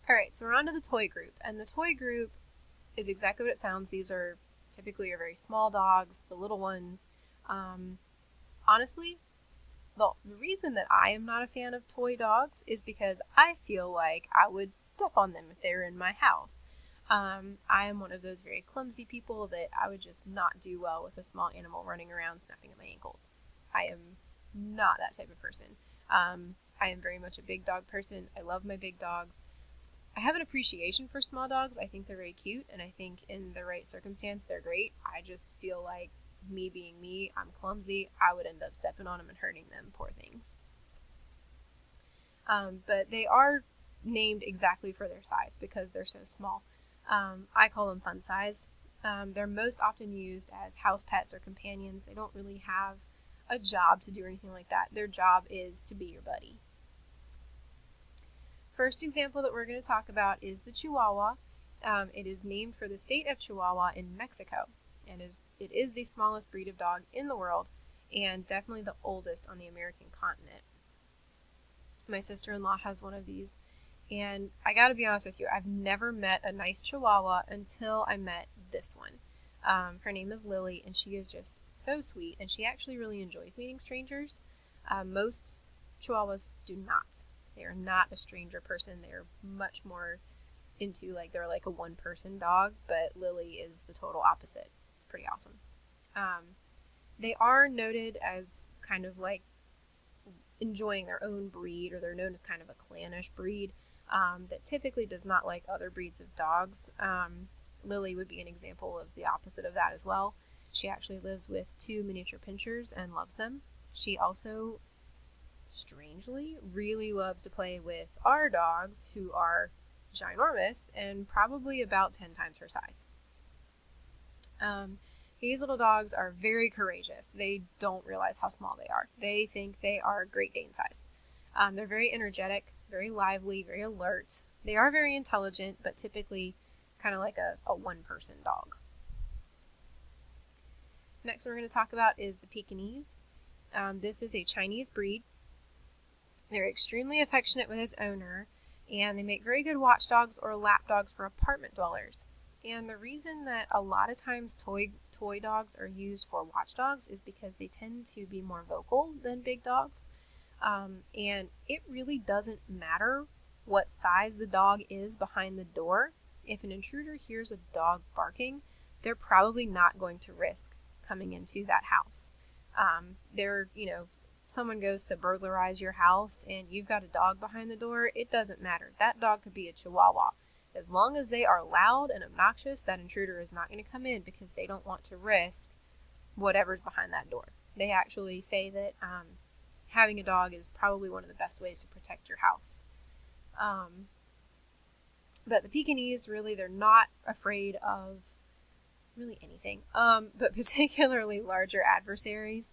Alright, so we're on to the toy group, and the toy group is exactly what it sounds. These are typically your very small dogs, the little ones. Honestly, the reason that I am not a fan of toy dogs is because I feel like I would step on them if they were in my house. I am one of those very clumsy people that I would just not do well with a small animal running around snapping at my ankles. I am not that type of person. I am very much a big dog person. I love my big dogs. I have an appreciation for small dogs. I think they're very cute, and I think in the right circumstance, they're great. I just feel like me being me, I'm clumsy. I would end up stepping on them and hurting them, poor things. But they are named exactly for their size because they're so small. I call them fun-sized. They're most often used as house pets or companions. They don't really have a job to do or anything like that. Their job is to be your buddy. First example that we're going to talk about is the Chihuahua. It is named for the state of Chihuahua in Mexico, and it is the smallest breed of dog in the world, and definitely the oldest on the American continent. My sister-in-law has one of these, and I gotta be honest with you, I've never met a nice Chihuahua until I met this one. Her name is Lily, and she is just so sweet, and she actually really enjoys meeting strangers. Most Chihuahuas do not. They are not a stranger person. They're much more into, like, they're like a one-person dog, but Lily is the total opposite. It's pretty awesome. They are noted as kind of like enjoying their own breed, or they're known as kind of a clannish breed that typically does not like other breeds of dogs. Lily would be an example of the opposite of that as well. She actually lives with 2 miniature pinschers and loves them. She also, strangely, really loves to play with our dogs, who are ginormous and probably about 10 times her size. These little dogs are very courageous. They don't realize how small they are. They think they are Great Dane sized. They're very energetic, very lively, very alert. They are very intelligent, but typically kind of like a one-person dog. Next one we're going to talk about is the Pekingese. This is a Chinese breed. They're extremely affectionate with its owner, and they make very good watchdogs or lap dogs for apartment dwellers. And the reason that a lot of times toy dogs are used for watchdogs is because they tend to be more vocal than big dogs. And it really doesn't matter what size the dog is behind the door. If an intruder hears a dog barking, they're probably not going to risk coming into that house. Someone goes to burglarize your house and you've got a dog behind the door, it doesn't matter. That dog could be a Chihuahua. As long as they are loud and obnoxious, that intruder is not going to come in because they don't want to risk whatever's behind that door. They actually say that having a dog is probably one of the best ways to protect your house. But the Pekingese, really, they're not afraid of really anything, but particularly larger adversaries.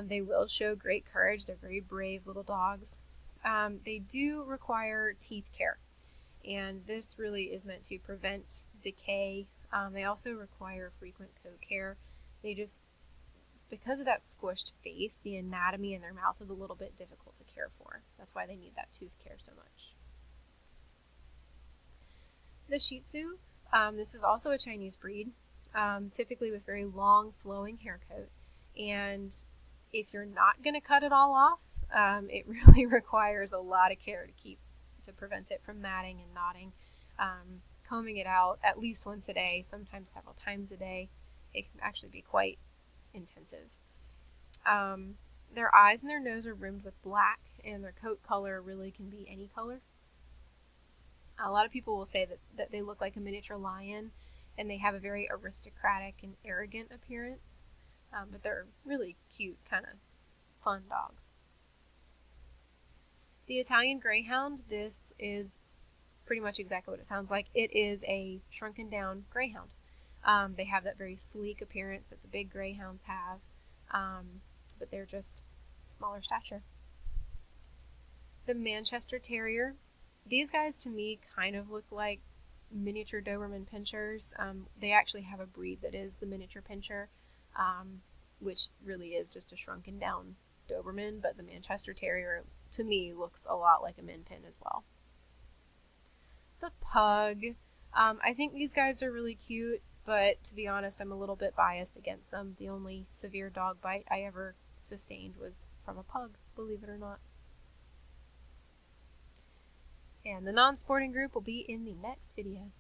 They will show great courage. They're very brave little dogs. They do require teeth care, and this really is meant to prevent decay. They also require frequent coat care. Because of that squished face, the anatomy in their mouth is a little bit difficult to care for. That's why they need that tooth care so much. The Shih Tzu, this is also a Chinese breed, typically with very long flowing hair coat, and if you're not going to cut it all off, it really requires a lot of care to prevent it from matting and knotting. Combing it out at least once a day, sometimes several times a day. It can actually be quite intensive. Their eyes and their nose are rimmed with black, and their coat color really can be any color. A lot of people will say that they look like a miniature lion, and they have a very aristocratic and arrogant appearance, but they're really cute, kind of fun dogs. The Italian Greyhound, this is pretty much exactly what it sounds like. It is a shrunken down greyhound. They have that very sleek appearance that the big greyhounds have, but they're just smaller stature. The Manchester Terrier, these guys to me kind of look like miniature Doberman pinschers. They actually have a breed that is the miniature pinscher, which really is just a shrunken down Doberman, but the Manchester Terrier to me looks a lot like a min pin as well. The pug. I think these guys are really cute, but to be honest, I'm a little bit biased against them. The only severe dog bite I ever sustained was from a pug, believe it or not. And the non-sporting group will be in the next video.